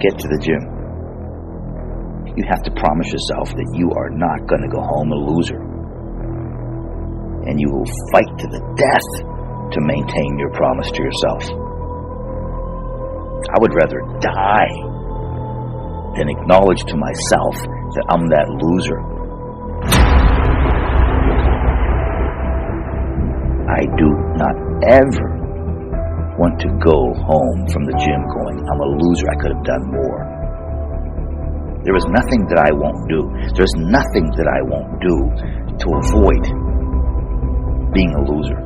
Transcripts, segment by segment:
get to the gym, you have to promise yourself that you are not going to go home a loser. And you will fight to the death to maintain your promise to yourself. I would rather die than acknowledge to myself that I'm that loser. I do not ever want to go home from the gym going, I'm a loser, I could have done more. There is nothing that I won't do. There's nothing that I won't do to avoid being a loser.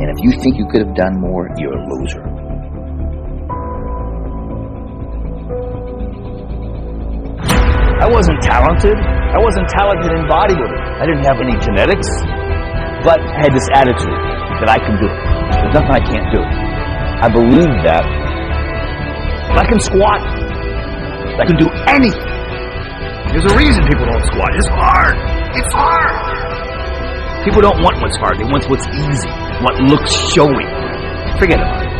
And if you think you could have done more, you're a loser. I wasn't talented. I wasn't talented in bodybuilding. I didn't have any genetics, but I had this attitude that I can do it. There's nothing I can't do. I believed that. I can squat. I can do anything. There's a reason people don't squat. It's hard. It's hard. People don't want what's hard. They want what's easy, what looks showy. Forget about it.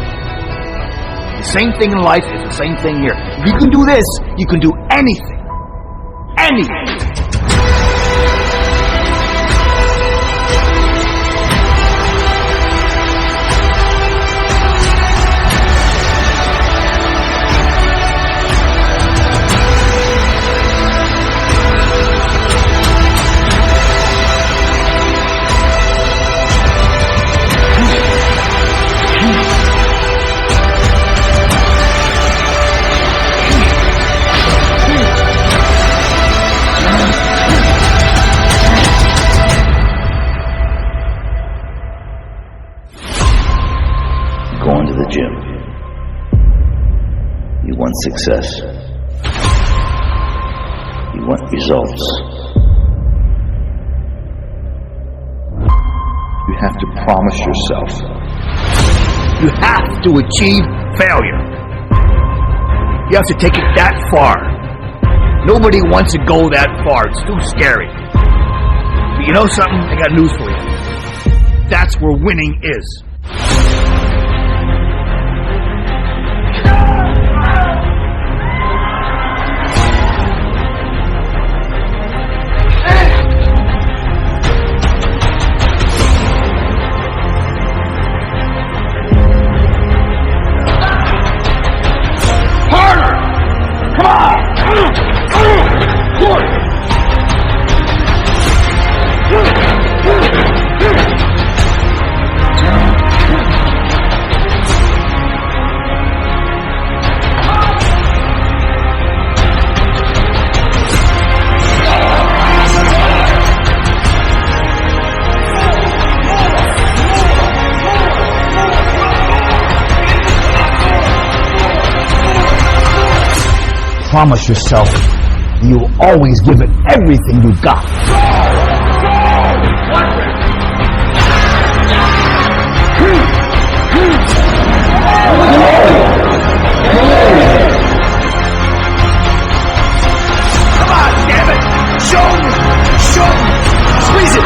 The same thing in life is the same thing here. If you can do this, you can do anything. Anything. Going to the gym. You want success. You want results. You have to promise yourself. You have to achieve failure. You have to take it that far. Nobody wants to go that far. It's too scary. But you know something? I got news for you. That's where winning is. Promise yourself you'll always give it everything you've got. Come on, damn it! Show me! Squeeze it!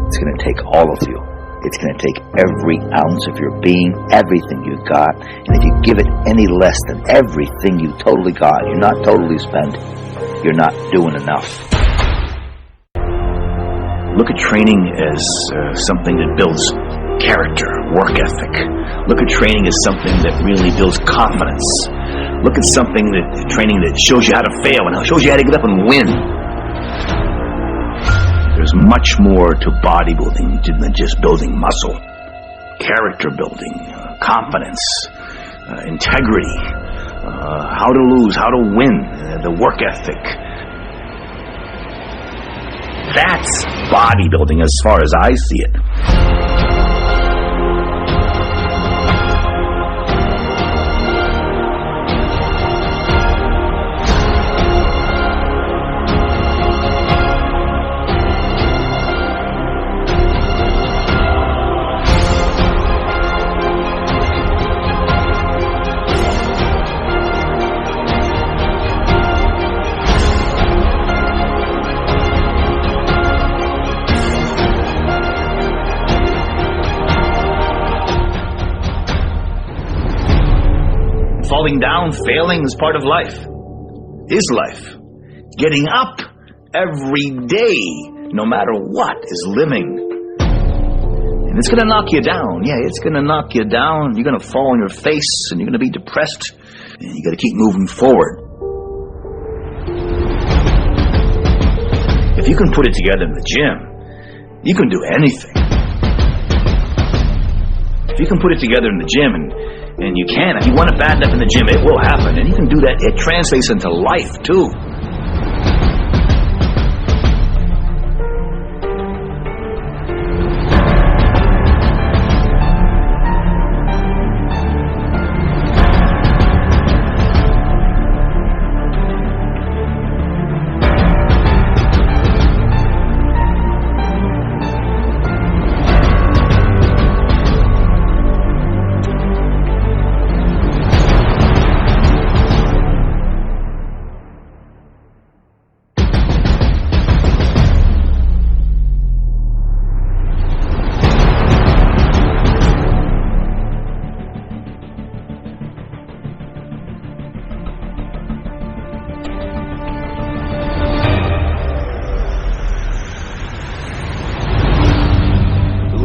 It's going to take all of you. It's going to take every ounce of your being, everything you got. And if you give it any less than everything you totally got, you're not totally spent. You're not doing enough. Look at training as something that builds character, work ethic. Look at training as something that really builds confidence. Look at training that shows you how to fail and shows you how to get up and win. There's much more to bodybuilding than just building muscle. Character building, confidence, integrity, how to lose, how to win, the work ethic. That's bodybuilding as far as I see it. falling down, failing is part of life. Is life. Getting up every day, no matter what, is living. And it's going to knock you down. Yeah, it's going to knock you down. You're going to fall on your face, and you're going to be depressed. And you got to keep moving forward. If you can put it together in the gym, you can do anything. If you can put it together in the gym, and you can, if you want it bad enough in the gym, it will happen. And you can do that. It translates into life, too.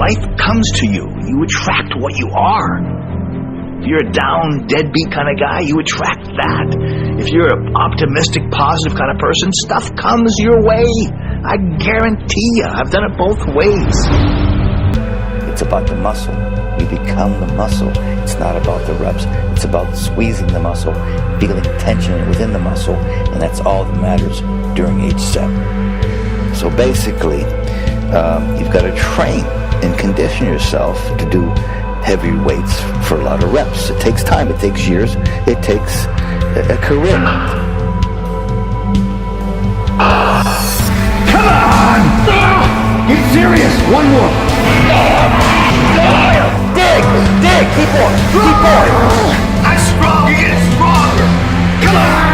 Life comes to you. You attract what you are. If you're a down, deadbeat kind of guy, you attract that. If you're an optimistic, positive kind of person, stuff comes your way. I guarantee you. I've done it both ways. It's about the muscle. You become the muscle. It's not about the reps. It's about squeezing the muscle, feeling tension within the muscle, and that's all that matters during each set. So basically, you've got to train and condition yourself to do heavy weights for a lot of reps. It takes time, it takes years, it takes a career. Come on! Get serious! One more! Dig! Keep going! I'm strong! You get stronger! Come on!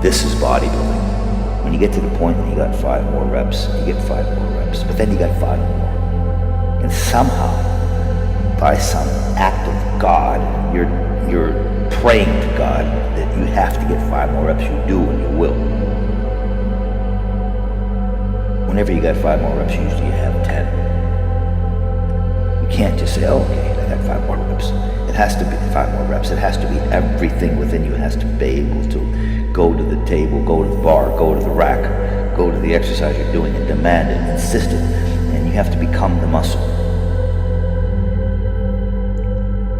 This is bodybuilding. When you get to the point when you got 5 more reps, you get 5 more reps, but then you got 5 more. And somehow, by some act of God, you're praying to God that you have to get 5 more reps. You do, and you will. Whenever you got 5 more reps, usually you have 10. You can't just say, oh, okay, I got 5 more reps. It has to be 5 more reps. It has to be everything within you. It has to be able to go to the table, go to the bar, go to the rack, go to the exercise you're doing and demand it, insist it, and you have to become the muscle.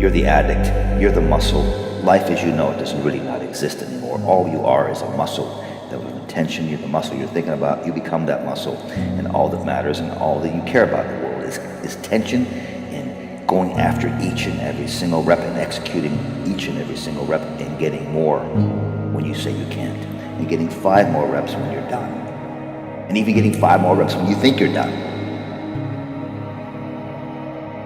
You're the addict, you're the muscle. Life as you know it doesn't really not exist anymore. All you are is a muscle. That was intention, you're the muscle you're thinking about, you become that muscle, and all that matters and all that you care about in the world is tension and going after each and every single rep and executing each and every single rep and getting more when you say you can't, and getting 5 more reps when you're done, and even getting 5 more reps when you think you're done.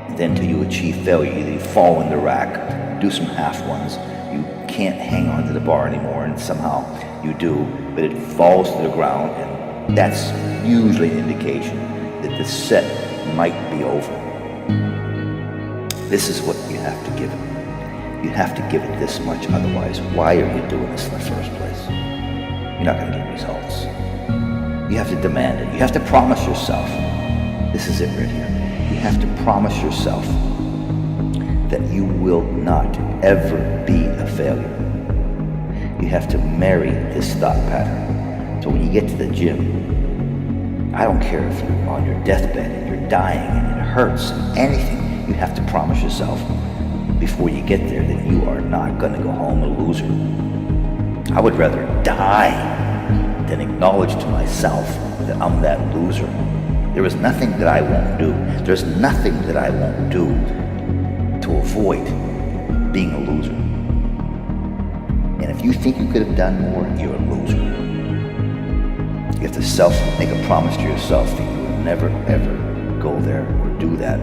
And then till you achieve failure, either you fall in the rack, do some half ones, you can't hang on to the bar anymore, and somehow you do, but it falls to the ground, and that's usually an indication that the set might be over. This is what you have to give it. You have to give it this much, otherwise, why are you doing this in the first place? You're not going to get results. You have to demand it. You have to promise yourself. This is it right here. You have to promise yourself that you will not ever be a failure. You have to marry this thought pattern. So when you get to the gym, I don't care if you're on your deathbed and you're dying and it hurts, anything, you have to promise yourself before you get there that you are not going to go home a loser. I would rather die than acknowledge to myself that I'm that loser. There is nothing that I won't do. There's nothing that I won't do to avoid being a loser. And if you think you could have done more, you're a loser. You have to make a promise to yourself that you will never ever go there or do that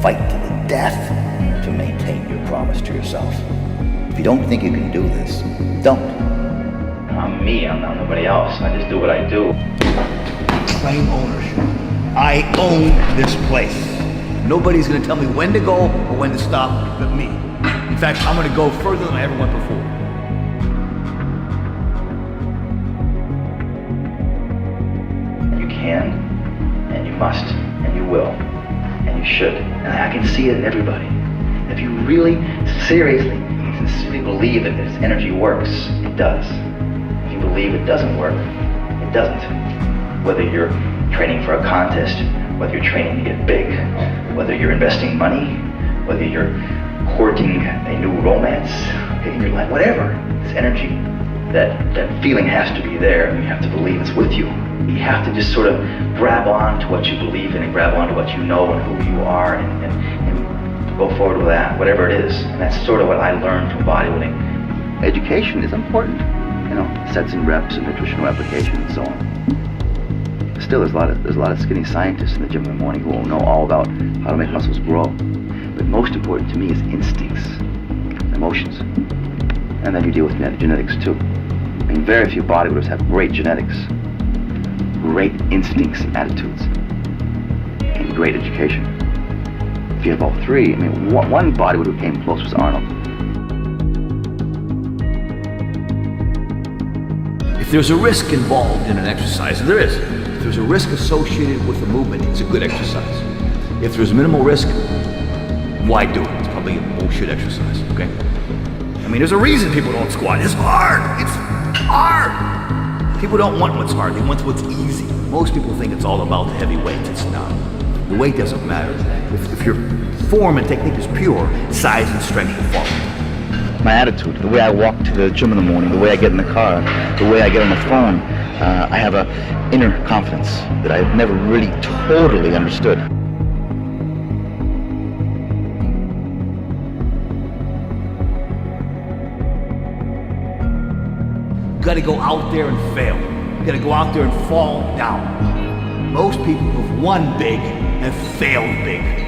fight to the death to maintain your promise to yourself. If you don't think you can do this, don't. I'm me, I'm not nobody else. I just do what I do. Claim ownership. I own this place. Nobody's gonna tell me when to go or when to stop but me. In fact, I'm gonna go further than I ever went before. You can, and you must, and you will, and you should. And I can see it in everybody. If you really, sincerely believe that this energy works, it does. If you believe it doesn't work, it doesn't. Whether you're training for a contest, whether you're training to get big, whether you're investing money, whether you're courting a new romance in your life, whatever, this energy, that feeling has to be there, and you have to believe it's with you. You have to just sort of grab on to what you believe in and grab on to what you know and who you are and go forward with that, whatever it is. And that's sort of what I learned from bodybuilding. Education is important, sets and reps and nutritional application and so on. Still, there's a lot of skinny scientists in the gym in the morning who will know all about how to make muscles grow. But most important to me is instincts, emotions. And then you deal with genetics too. I mean, very few bodybuilders have great genetics, great instincts and attitudes, and great education. If you have all three, I mean, one bodybuilder who came close was Arnold. If there's a risk involved in an exercise, and there is, if there's a risk associated with the movement, it's a good exercise. If there's minimal risk, why do it? It's probably a bullshit exercise, okay? I mean, there's a reason people don't squat. It's hard. It's hard. People don't want what's hard. They want what's easy. Most people think it's all about the heavy weights. It's not. The weight doesn't matter. If your form and technique is pure, size and strength will follow. My attitude, the way I walk to the gym in the morning, the way I get in the car, the way I get on the phone, I have an inner confidence that I've never really totally understood. You gotta go out there and fail. You gotta go out there and fall down. Most people who've won big have failed big.